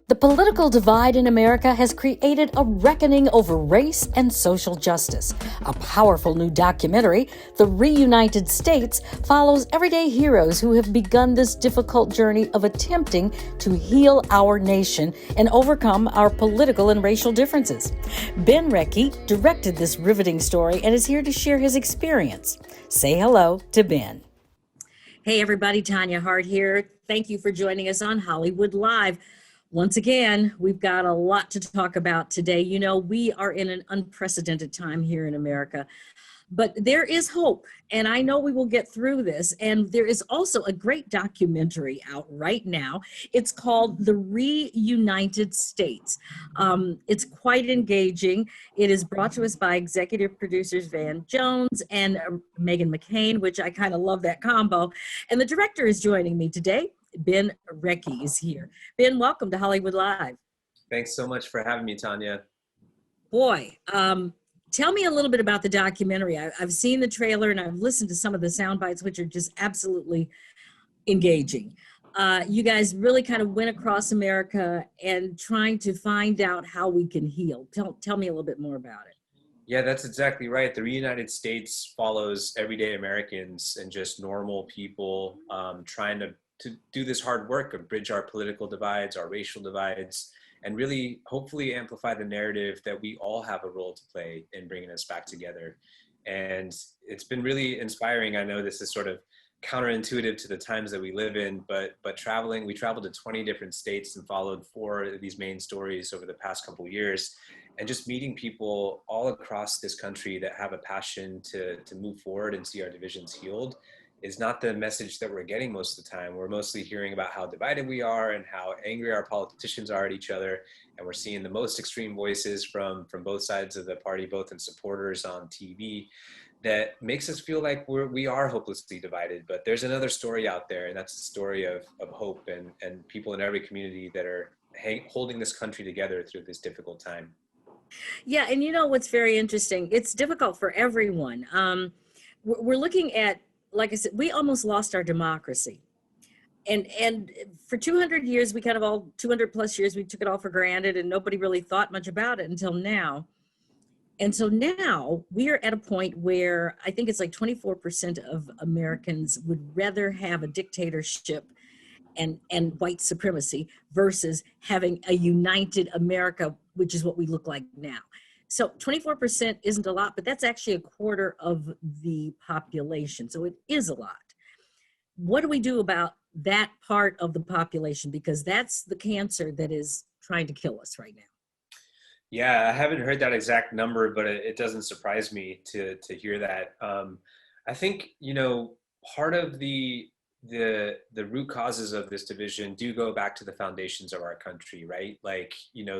The political divide in America has created a reckoning over race and social justice. A powerful new documentary, The Reunited States, follows everyday heroes who have begun this difficult journey of attempting to heal our nation and overcome our political and racial differences. Ben Rekhi directed this riveting story and is here to share his experience. Say hello to Ben. Hey everybody, Tanya, Hart here. Thank you for joining us on Hollywood Live. Once again, we've got a lot to talk about today. You know, we are in an unprecedented time here in America, but there is hope, and I know we will get through this. And there is also a great documentary out right now. It's called The Reunited States. It's quite engaging. It is brought to us by executive producers Van Jones and Megan McCain, which I kind of love that combo. And the director is joining me today. Ben Rekhi is here. Ben, welcome to Hollywood Live. Thanks so much for having me, Tanya. Boy, tell me a little bit about the documentary. I've seen the trailer and I've listened to some of the sound bites, which are just absolutely engaging. You guys really kind of went across America and trying to find out how we can heal. Tell me a little bit more about it. Yeah, that's exactly right. The Reunited States follows everyday Americans and just normal people trying to do this hard work of bridge our political divides, our racial divides, and really hopefully amplify the narrative that we all have a role to play in bringing us back together. And it's been really inspiring. I know this is sort of counterintuitive to the times that we live in, but we traveled to 20 different states and followed 4 of these main stories over the past couple of years, and just meeting people all across this country that have a passion to move forward and see our divisions healed is not the message that we're getting most of the time. We're mostly hearing about how divided we are and how angry our politicians are at each other. And we're seeing the most extreme voices from both sides of the party, both in supporters on TV, that makes us feel like we are hopelessly divided. But there's another story out there, and that's the story of hope and people in every community that are holding this country together through this difficult time. Yeah, and you know what's very interesting? It's difficult for everyone. We're looking at, like I said, we almost lost our democracy. And for 200 years, 200 plus years, we took it all for granted and nobody really thought much about it until now. And so now we are at a point where I think it's like 24% of Americans would rather have a dictatorship and white supremacy versus having a united America, which is what we look like now. So 24% isn't a lot, but that's actually a quarter of the population. So it is a lot. What do we do about that part of the population? Because that's the cancer that is trying to kill us right now. Yeah, I haven't heard that exact number, but it doesn't surprise me to hear that. I think, part of the root causes of this division do go back to the foundations of our country, right? Like,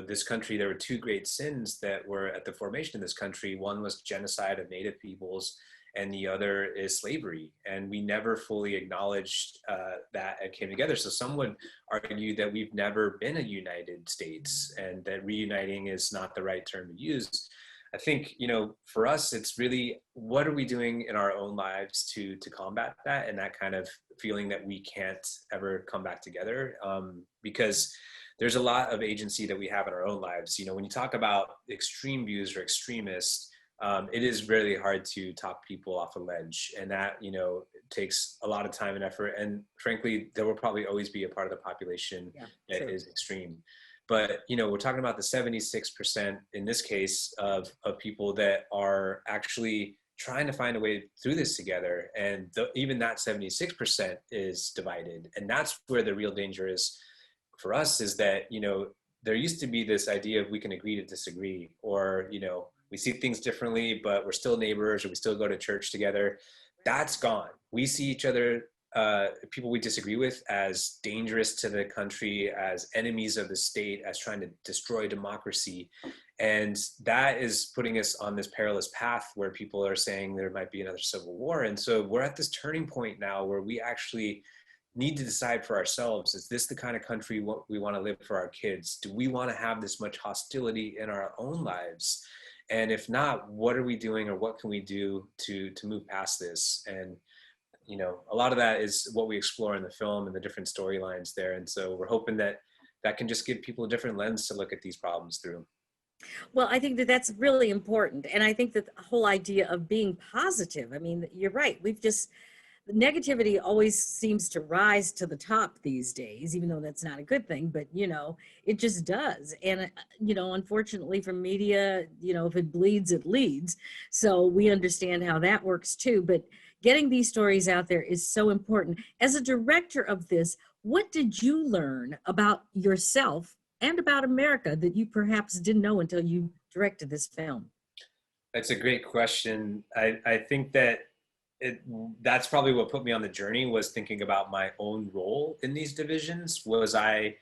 this country, there were 2 great sins that were at the formation of this country. One was genocide of Native peoples, and the other is slavery. And we never fully acknowledged that it came together. So some would argue that we've never been a United States and that reuniting is not the right term to use. I think, for us, it's really, what are we doing in our own lives to combat that and that kind of feeling that we can't ever come back together? Because there's a lot of agency that we have in our own lives. When you talk about extreme views or extremists, it is really hard to talk people off a ledge, and that, takes a lot of time and effort. And frankly, there will probably always be a part of the population that is extreme. But, we're talking about the 76% in this case of people that are actually trying to find a way through this together. And even that 76% is divided. And that's where the real danger is for us, is that, there used to be this idea of we can agree to disagree, or, we see things differently, but we're still neighbors, or we still go to church together. That's gone. We see each other, people we disagree with, as dangerous to the country, as enemies of the state, as trying to destroy democracy. And that is putting us on this perilous path where people are saying there might be another civil war. And so we're at this turning point now where we actually need to decide for ourselves, is this the kind of country we want to live for our kids? Do we want to have this much hostility in our own lives? And if not, what are we doing, or what can we do to move past this? And a lot of that is what we explore in the film and the different storylines there. And so we're hoping that that can just give people a different lens to look at these problems through. Well, I think that that's really important. And I think that the whole idea of being positive, I mean, you're right. Negativity always seems to rise to the top these days, even though that's not a good thing, but it just does. And, unfortunately for media, if it bleeds, it leads. So we understand how that works too. But getting these stories out there is so important. As a director of this, what did you learn about yourself and about America that you perhaps didn't know until you directed this film? That's a great question. I think that that's probably what put me on the journey, was thinking about my own role in these divisions. Was I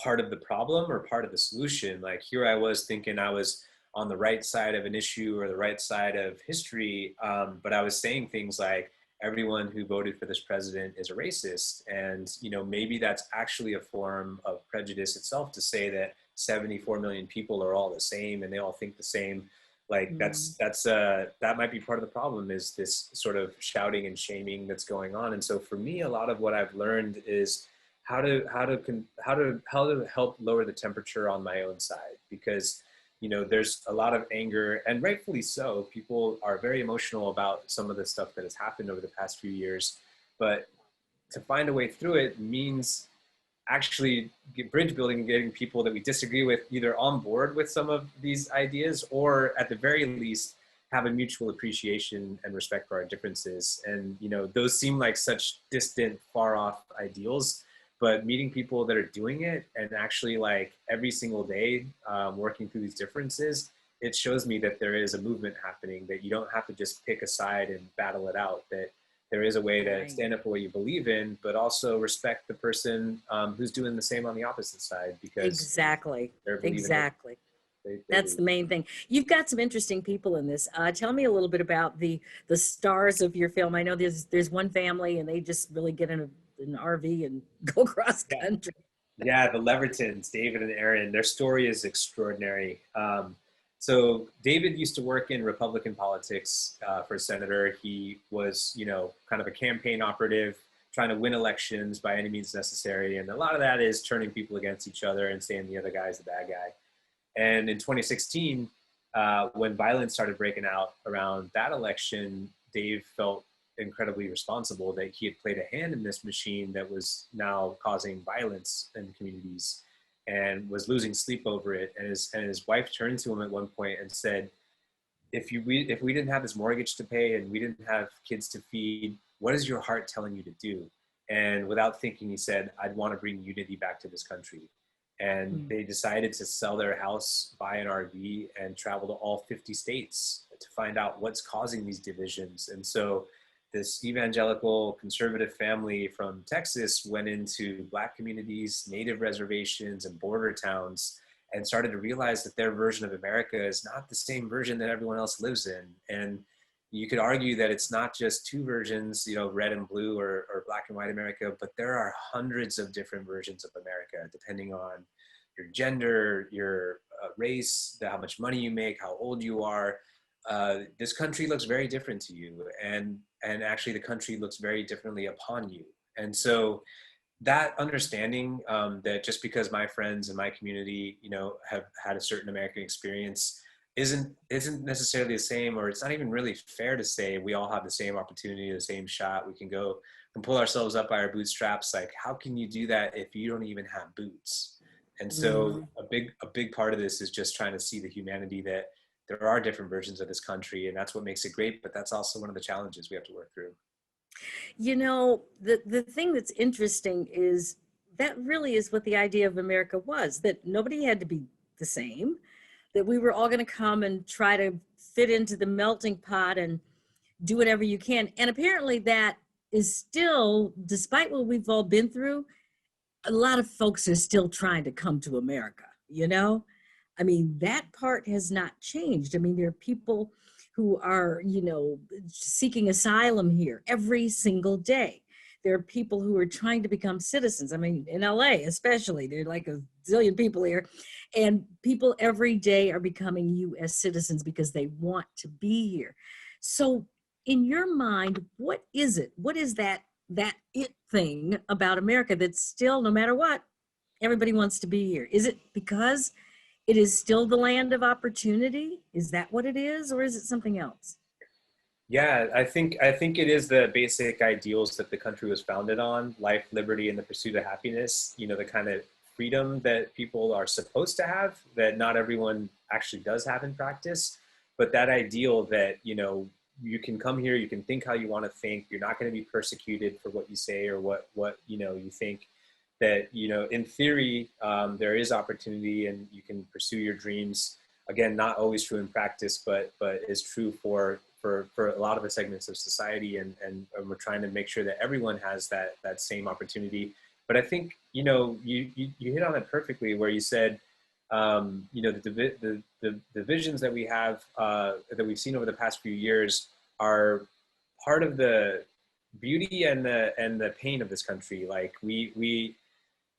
part of the problem or part of the solution? Like, here I was thinking I was on the right side of an issue or the right side of history, but I was saying things like, everyone who voted for this president is a racist. And maybe that's actually a form of prejudice itself, to say that 74 million people are all the same and they all think the same. Like, that might be part of the problem, is this sort of shouting and shaming that's going on. And so for me, a lot of what I've learned is how to help lower the temperature on my own side, because there's a lot of anger, and rightfully so. People are very emotional about some of the stuff that has happened over the past few years, but to find a way through it means actually bridge building and getting people that we disagree with either on board with some of these ideas, or at the very least have a mutual appreciation and respect for our differences. And those seem like such distant, far off ideals, but meeting people that are doing it and actually, like, every single day working through these differences, it shows me that there is a movement happening, that you don't have to just pick a side and battle it out, that there is a way to stand up for what you believe in, but also respect the person who's doing the same on the opposite side, because Exactly. Exactly. They That's the main thing. You've got some interesting people in this. Tell me a little bit about the stars of your film. I know there's one family, and they just really get in an RV and go cross country. Yeah, the Levertons, David and Aaron, their story is extraordinary. So David used to work in Republican politics for senator. He was, kind of a campaign operative, trying to win elections by any means necessary. And a lot of that is turning people against each other and saying the other guy's the bad guy. And in 2016, when violence started breaking out around that election, Dave felt incredibly responsible that he had played a hand in this machine that was now causing violence in communities, and was losing sleep over it. And his wife turned to him at one point and said, if we didn't have this mortgage to pay and we didn't have kids to feed, what is your heart telling you to do? And without thinking, he said, I'd want to bring unity back to this country. And they decided to sell their house, buy an RV, and travel to all 50 states to find out what's causing these divisions. And so this evangelical conservative family from Texas went into Black communities, native reservations, and border towns, and started to realize that their version of America is not the same version that everyone else lives in. And you could argue that it's not just two versions, red and blue or black and white America, but there are hundreds of different versions of America, depending on your gender, your race, how much money you make, how old you are. This country looks very different to you, and actually the country looks very differently upon you. And so that understanding, that just because my friends in my community, have had a certain American experience, isn't necessarily the same, or it's not even really fair to say we all have the same opportunity, the same shot. We can go and pull ourselves up by our bootstraps. Like, how can you do that if you don't even have boots? And so a big part of this is just trying to see the humanity that there are different versions of this country, and that's what makes it great. But that's also one of the challenges we have to work through. The thing that's interesting is that really is what the idea of America was, that nobody had to be the same, that we were all going to come and try to fit into the melting pot and do whatever you can. And apparently that is still, despite what we've all been through, a lot of folks are still trying to come to America, I mean, that part has not changed. I mean, there are people who are, seeking asylum here every single day. There are people who are trying to become citizens. I mean, in LA especially, there are like a zillion people here. And people every day are becoming US citizens because they want to be here. So in your mind, what is it? What is that it thing about America that still, no matter what, Everybody wants to be here. Is it because it is still the land of opportunity? Is that what it is, or is it something else? Yeah, I think it is the basic ideals that the country was founded on: life, liberty, and the pursuit of happiness. You know, the kind of freedom that people are supposed to have that not everyone actually does have in practice. But that ideal that, you can come here, you can think how you want to think, you're not going to be persecuted for what you say or what you think, that, in theory, there is opportunity and you can pursue your dreams. Again, not always true in practice, but is true for a lot of the segments of society, and we're trying to make sure that everyone has that same opportunity. But I think, you hit on it perfectly, where you said, the divisions that we have, that we've seen over the past few years, are part of the beauty and the pain of this country. Like, we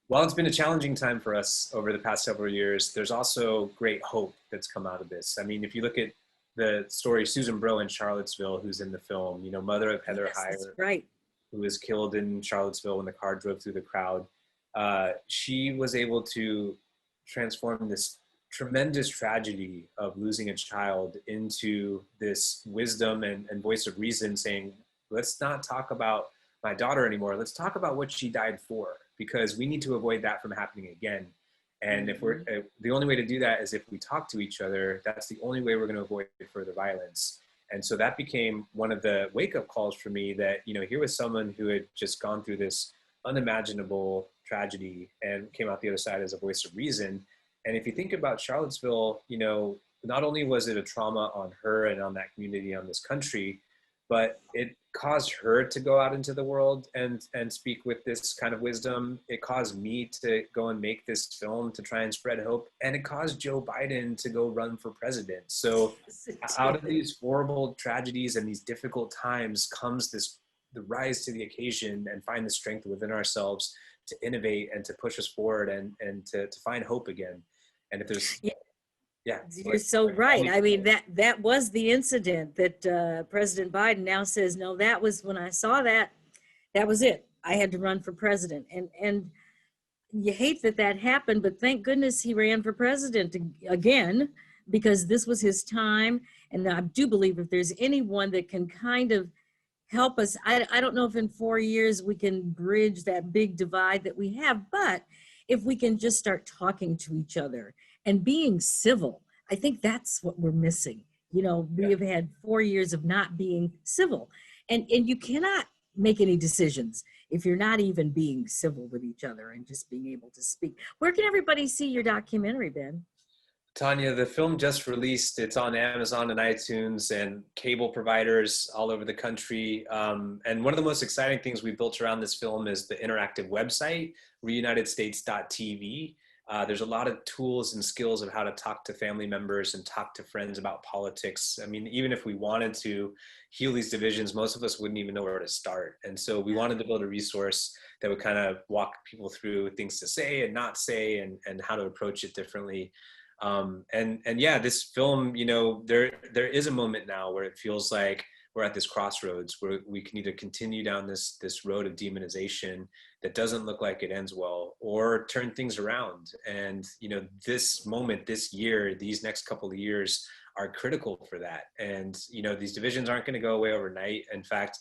while it's been a challenging time for us over the past several years, there's also great hope that's come out of this. I mean, if you look at the story, Susan Bro in Charlottesville, who's in the film, mother of Heather Yes, that's Heyer, right. who was killed in Charlottesville when the car drove through the crowd. She was able to transform this tremendous tragedy of losing a child into this wisdom and voice of reason, saying, let's not talk about my daughter anymore. Let's talk about what she died for, because we need to avoid that from happening again. And if we're the only way to do that is if we talk to each other. That's the only way we're going to avoid further violence. And so that became one of the wake-up calls for me, that, here was someone who had just gone through this unimaginable tragedy and came out the other side as a voice of reason. And if you think about Charlottesville, not only was it a trauma on her and on that community, on this country, but it caused her to go out into the world and speak with this kind of wisdom. It caused me to go and make this film to try and spread hope, and it caused Joe Biden to go run for president. So out of these horrible tragedies and these difficult times comes the rise to the occasion, and find the strength within ourselves to innovate and to push us forward, and to find hope again. And if there's, Yeah, yeah, you're so right. I mean, that was the incident that President Biden now says, no, that was when I saw that, that was it. I had to run for president. And you hate that that happened, but thank goodness he ran for president again, because this was his time. And I do believe if there's anyone that can kind of help us, I don't know if in 4 years we can bridge that big divide that we have, but if we can just start talking to each other and being civil, I think that's what we're missing. We have had 4 years of not being civil, and you cannot make any decisions if you're not even being civil with each other and just being able to speak. Where can everybody see your documentary, Ben? Tanya, the film just released. It's on Amazon and iTunes and cable providers all over the country. And one of the most exciting things we built around this film is the interactive website, reunitedstates.tv. There's a lot of tools and skills of how to talk to family members and talk to friends about politics. I mean, even if we wanted to heal these divisions, most of us wouldn't even know where to start. And so we wanted to build a resource that would kind of walk people through things to say and not say, and how to approach it differently. And yeah, this film, there is a moment now where it feels like we're at this crossroads where we can either continue down this road of demonization that doesn't look like it ends well, or turn things around. And this moment, this year, these next couple of years are critical for that. And these divisions aren't going to go away overnight. In fact,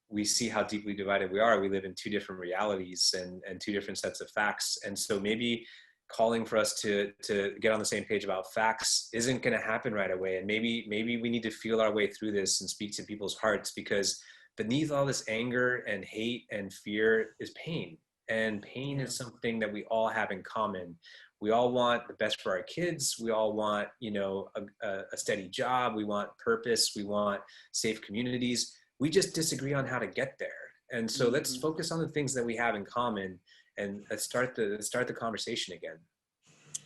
we see how deeply divided we are. We live in two different realities and two different sets of facts. And so maybe calling for us to get on the same page about facts isn't going to happen right away. And maybe we need to feel our way through this and speak to people's hearts, because beneath all this anger and hate and fear is pain. And pain is something that we all have in common. We all want the best for our kids. We all want, a steady job. We want purpose. We want safe communities. We just disagree on how to get there. And so let's focus on the things that we have in common, and let's start the conversation again.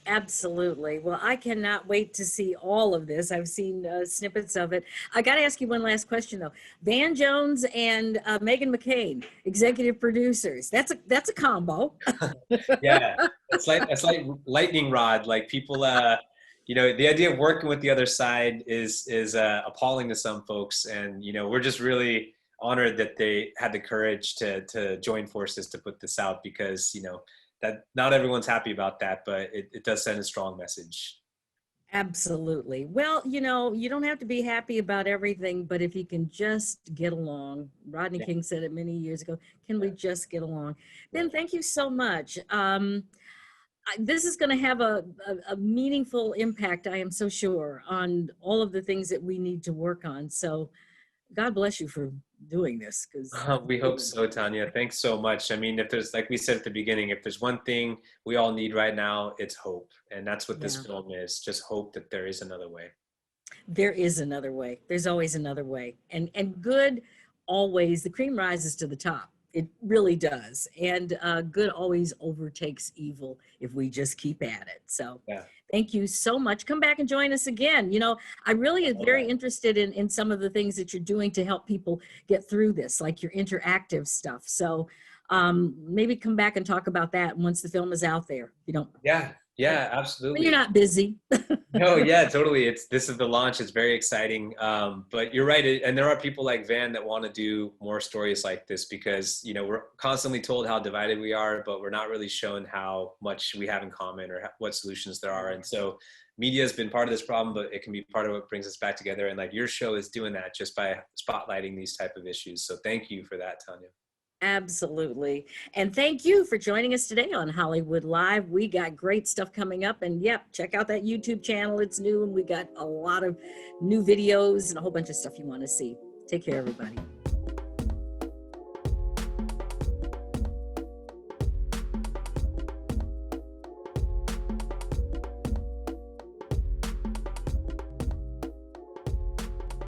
Absolutely. Well, I cannot wait to see all of this. I've seen snippets of it. I got to ask you one last question, though. Van Jones and Megan McCain, executive producers. That's a combo. Yeah, it's like lightning rod. Like, people, the idea of working with the other side is appalling to some folks, and we're just really honored that they had the courage to join forces to put this out, because that not everyone's happy about that, but it does send a strong message. Absolutely. Well, you don't have to be happy about everything, but if you can just get along. Rodney Yeah, King said it many years ago. Can yeah, we just get along? Ben, right. thank you so much. This is going to have a meaningful impact, I am so sure, on all of the things that we need to work on. So God bless you for doing this because We hope so, Tanya. Thanks so much. I mean, if there's, like we said at the beginning, if there's one thing we all need right now, it's hope. And that's what this yeah. film is, just hope that there is another way. There is another way. There's always another way. And good always, the cream rises to the top. It really does. And good always overtakes evil if we just keep at it. So Yeah, thank you so much. Come back and join us again. I really am all very that. interested in some of the things that you're doing to help people get through this, like your interactive stuff. So maybe come back and talk about that once the film is out there. Yeah, When yeah, you're absolutely. not busy. No, yeah, totally. This is the launch. It's very exciting. But you're right, and there are people like Van that want to do more stories like this because we're constantly told how divided we are, but we're not really shown how much we have in common or what solutions there are. And so, media has been part of this problem, but it can be part of what brings us back together. And like your show is doing that just by spotlighting these type of issues. So thank you for that, Tanya. Absolutely. And thank you for joining us today on Hollywood Live. We got great stuff coming up. And yep, check out that YouTube channel. It's new and we got a lot of new videos and a whole bunch of stuff you want to see. Take care, everybody.